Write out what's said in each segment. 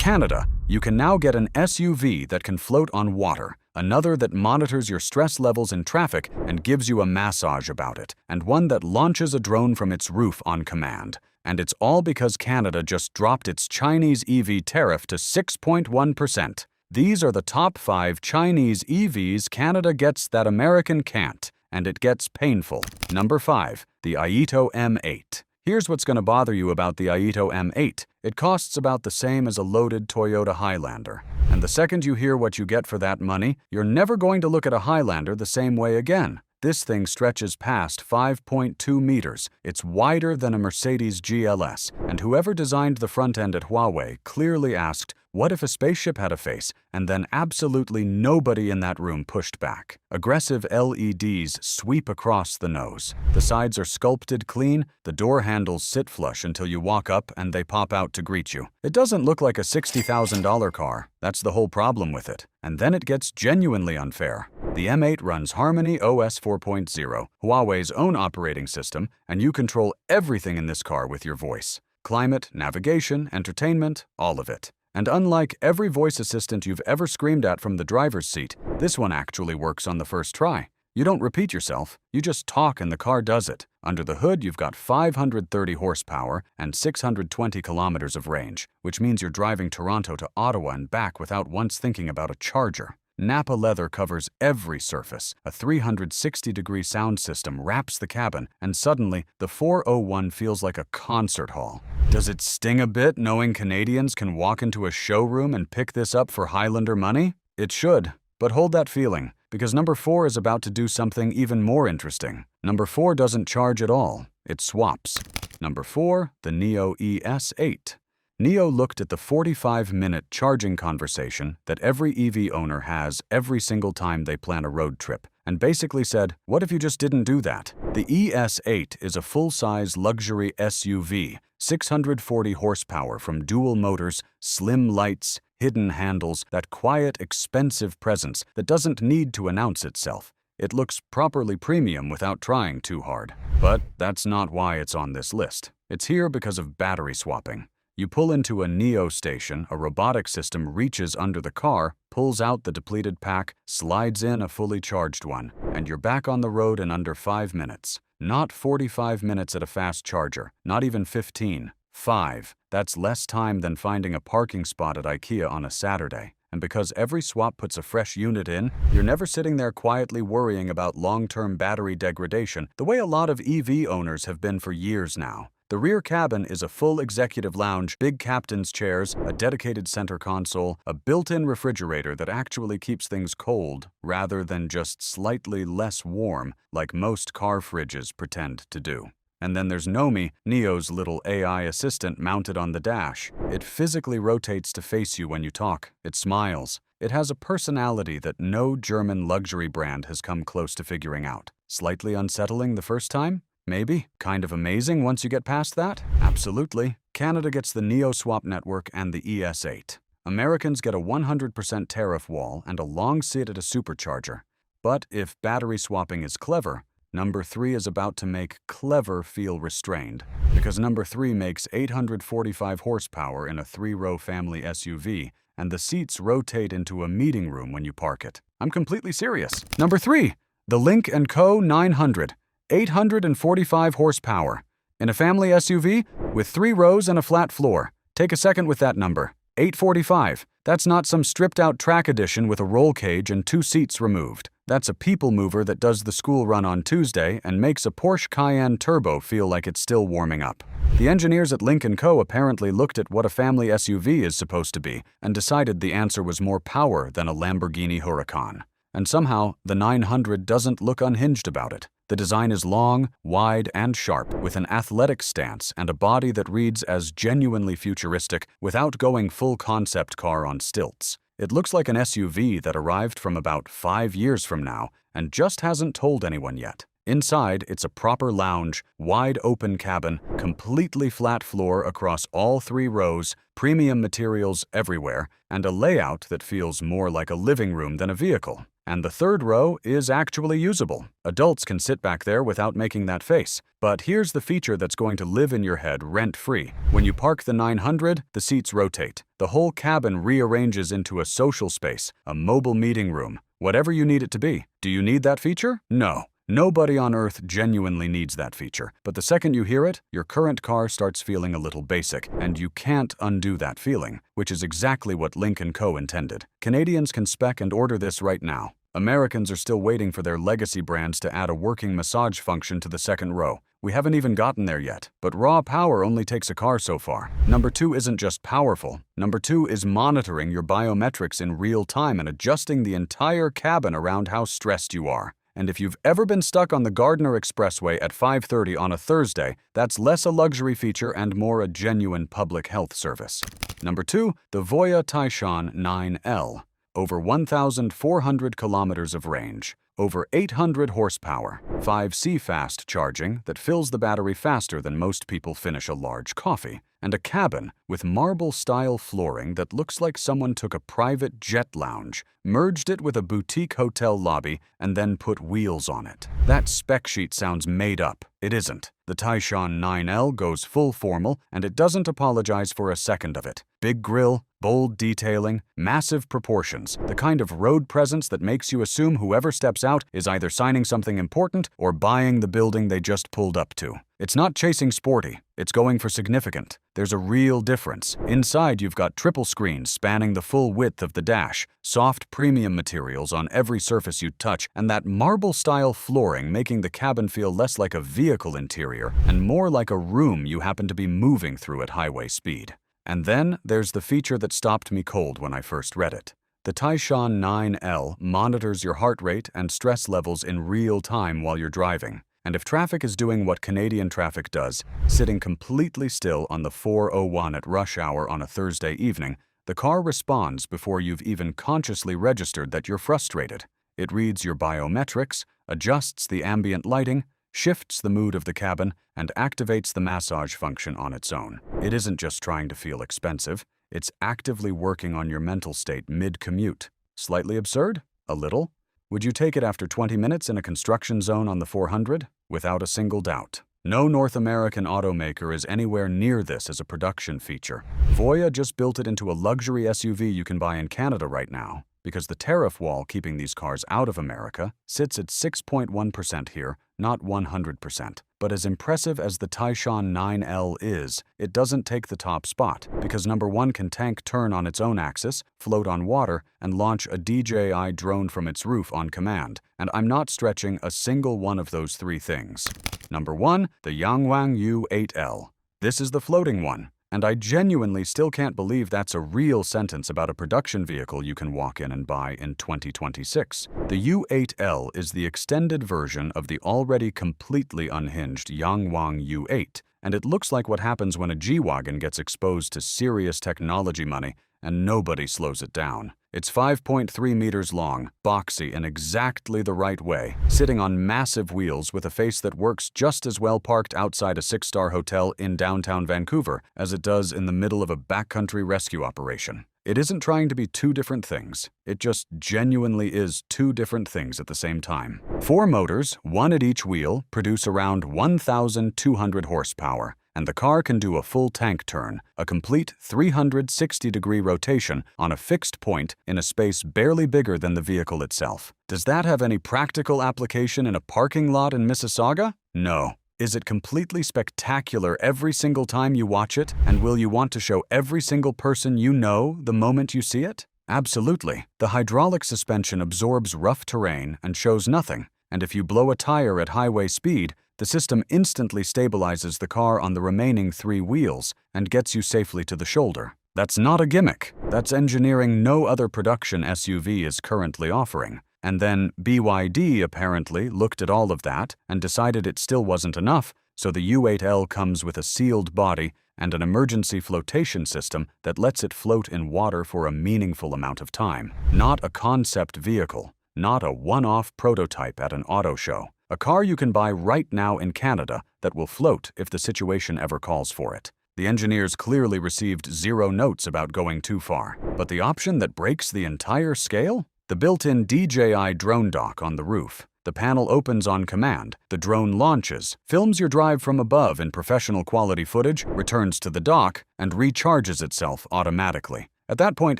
Canada, you can now get an SUV that can float on water, another that monitors your stress levels in traffic and gives you a massage about it, and one that launches a drone from its roof on command. And it's all because Canada just dropped its Chinese EV tariff to 6.1%. These are the top 5 Chinese EVs Canada gets that American can't, and it gets painful. Number 5. The Aito M8. Here's what's going to bother you about the Aito M8. It costs about the same as a loaded Toyota Highlander. And the second you hear what you get for that money, you're never going to look at a Highlander the same way again. This thing stretches past 5.2 meters. It's wider than a Mercedes GLS, and whoever designed the front end at Huawei clearly asked, what if a spaceship had a face? And then absolutely nobody in that room pushed back. Aggressive LEDs sweep across the nose. The sides are sculpted clean, the door handles sit flush until you walk up and they pop out to greet you. It doesn't look like a $60,000 car. That's the whole problem with it. And then it gets genuinely unfair. The M8 runs Harmony OS 4.0, Huawei's own operating system, and you control everything in this car with your voice. Climate, navigation, entertainment, all of it. And unlike every voice assistant you've ever screamed at from the driver's seat, this one actually works on the first try. You don't repeat yourself, you just talk and the car does it. Under the hood, you've got 530 horsepower and 620 kilometers of range, which means you're driving Toronto to Ottawa and back without once thinking about a charger. Nappa leather covers every surface. A 360-degree sound system wraps the cabin, and suddenly, the 401 feels like a concert hall. Does it sting a bit knowing Canadians can walk into a showroom and pick this up for Highlander money? It should, but hold that feeling, because number 4 is about to do something even more interesting. Number 4 doesn't charge at all, it swaps. Number 4, the Neo ES8. Neo looked at the 45-minute charging conversation that every EV owner has every single time they plan a road trip, and basically said, what if you just didn't do that? The ES8 is a full-size luxury SUV, 640 horsepower from dual motors, slim lights, hidden handles, that quiet, expensive presence that doesn't need to announce itself. It looks properly premium without trying too hard. But that's not why it's on this list. It's here because of battery swapping. You pull into a Neo station, a robotic system reaches under the car, pulls out the depleted pack, slides in a fully charged one, and you're back on the road in under 5 minutes. Not 45 minutes at a fast charger, not even 15. 5. That's less time than finding a parking spot at IKEA on a Saturday. And because every swap puts a fresh unit in, you're never sitting there quietly worrying about long-term battery degradation the way a lot of EV owners have been for years now. The rear cabin is a full executive lounge, big captain's chairs, a dedicated center console, a built-in refrigerator that actually keeps things cold rather than just slightly less warm like most car fridges pretend to do. And then there's Nomi, Neo's little AI assistant mounted on the dash. It physically rotates to face you when you talk. It smiles. It has a personality that no German luxury brand has come close to figuring out. Slightly unsettling the first time? Maybe. Kind of amazing once you get past that? Absolutely. Canada gets the Neo Swap network and the ES8. Americans get a 100% tariff wall and a long sit at a supercharger. But if battery swapping is clever, number 3 is about to make clever feel restrained. Because number 3 makes 845 horsepower in a 3-row family SUV, and the seats rotate into a meeting room when you park it. I'm completely serious. Number 3, the Lynk & Co 900. 845 horsepower. In a family SUV with 3 rows and a flat floor. Take a second with that number. 845. That's not some stripped-out track edition with a roll cage and 2 seats removed. That's a people mover that does the school run on Tuesday and makes a Porsche Cayenne Turbo feel like it's still warming up. The engineers at Lynk & Co apparently looked at what a family SUV is supposed to be and decided the answer was more power than a Lamborghini Huracan. And somehow, the 900 doesn't look unhinged about it. The design is long, wide, and sharp, with an athletic stance and a body that reads as genuinely futuristic without going full concept car on stilts. It looks like an SUV that arrived from about 5 years from now and just hasn't told anyone yet. Inside, it's a proper lounge, wide open cabin, completely flat floor across all 3 rows, premium materials everywhere, and a layout that feels more like a living room than a vehicle. And the third row is actually usable. Adults can sit back there without making that face. But here's the feature that's going to live in your head rent-free. When you park the 900, the seats rotate. The whole cabin rearranges into a social space, a mobile meeting room, whatever you need it to be. Do you need that feature? No. Nobody on Earth genuinely needs that feature, but the second you hear it, your current car starts feeling a little basic, and you can't undo that feeling, which is exactly what Lynk & Co. intended. Canadians can spec and order this right now. Americans are still waiting for their legacy brands to add a working massage function to the second row. We haven't even gotten there yet, but raw power only takes a car so far. Number 2 isn't just powerful. Number 2 is monitoring your biometrics in real time and adjusting the entire cabin around how stressed you are. And if you've ever been stuck on the Gardiner Expressway at 5:30 on a Thursday, that's less a luxury feature and more a genuine public health service. Number 2, the Voya Taishan 9L. Over 1,400 kilometers of range, over 800 horsepower, 5C fast charging that fills the battery faster than most people finish a large coffee, and a cabin with marble-style flooring that looks like someone took a private jet lounge, merged it with a boutique hotel lobby, and then put wheels on it. That spec sheet sounds made up. It isn't. The Taishan 9L goes full formal, and it doesn't apologize for a second of it. Big grille, bold detailing, massive proportions, the kind of road presence that makes you assume whoever steps out is either signing something important or buying the building they just pulled up to. It's not chasing sporty, it's going for significant. There's a real difference. Inside, you've got triple screens spanning the full width of the dash, soft premium materials on every surface you touch, and that marble-style flooring making the cabin feel less like a vehicle interior and more like a room you happen to be moving through at highway speed. And then there's the feature that stopped me cold when I first read it. The Taishan 9L monitors your heart rate and stress levels in real time while you're driving. And if traffic is doing what Canadian traffic does, sitting completely still on the 401 at rush hour on a Thursday evening, the car responds before you've even consciously registered that you're frustrated. It reads your biometrics, adjusts the ambient lighting, shifts the mood of the cabin, and activates the massage function on its own. It isn't just trying to feel expensive, it's actively working on your mental state mid-commute. Slightly absurd? A little? Would you take it after 20 minutes in a construction zone on the 400? Without a single doubt. No North American automaker is anywhere near this as a production feature. Voya just built it into a luxury SUV you can buy in Canada right now, because the tariff wall keeping these cars out of America sits at 6.1% here, not 100%. But as impressive as the Taishan 9L is, it doesn't take the top spot, because number 1 can tank turn on its own axis, float on water, and launch a DJI drone from its roof on command, and I'm not stretching a single one of those 3 things. Number 1, the Yangwang U8L. This is the floating one. And I genuinely still can't believe that's a real sentence about a production vehicle you can walk in and buy in 2026. The U8L is the extended version of the already completely unhinged Yangwang U8, and it looks like what happens when a G-Wagon gets exposed to serious technology money and nobody slows it down. It's 5.3 meters long, boxy in exactly the right way, sitting on massive wheels with a face that works just as well parked outside a 6-star hotel in downtown Vancouver as it does in the middle of a backcountry rescue operation. It isn't trying to be 2 different things. It just genuinely is 2 different things at the same time. 4 motors, 1 at each wheel, produce around 1,200 horsepower. And the car can do a full tank turn, a complete 360-degree rotation on a fixed point in a space barely bigger than the vehicle itself. Does that have any practical application in a parking lot in Mississauga? No. Is it completely spectacular every single time you watch it? And will you want to show every single person you know the moment you see it? Absolutely. The hydraulic suspension absorbs rough terrain and shows nothing. And if you blow a tire at highway speed, the system instantly stabilizes the car on the remaining 3 wheels and gets you safely to the shoulder. That's not a gimmick. That's engineering no other production SUV is currently offering. And then BYD apparently looked at all of that and decided it still wasn't enough, so the U8L comes with a sealed body and an emergency flotation system that lets it float in water for a meaningful amount of time. Not a concept vehicle, not a one-off prototype at an auto show. A car you can buy right now in Canada that will float if the situation ever calls for it. The engineers clearly received 0 notes about going too far. But the option that breaks the entire scale? The built-in DJI drone dock on the roof. The panel opens on command, the drone launches, films your drive from above in professional quality footage, returns to the dock, and recharges itself automatically. At that point,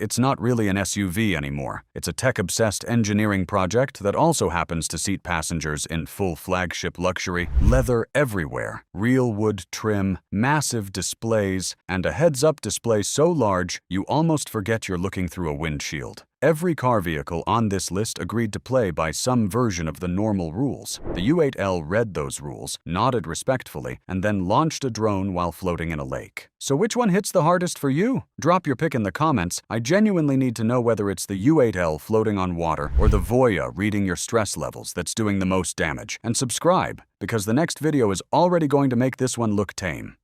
it's not really an SUV anymore. It's a tech-obsessed engineering project that also happens to seat passengers in full flagship luxury, leather everywhere, real wood trim, massive displays, and a heads-up display so large you almost forget you're looking through a windshield. Every car vehicle on this list agreed to play by some version of the normal rules. The U8L read those rules, nodded respectfully, and then launched a drone while floating in a lake. So which one hits the hardest for you? Drop your pick in the comments. I genuinely need to know whether it's the U8L floating on water or the Voya reading your stress levels that's doing the most damage. And subscribe, because the next video is already going to make this one look tame.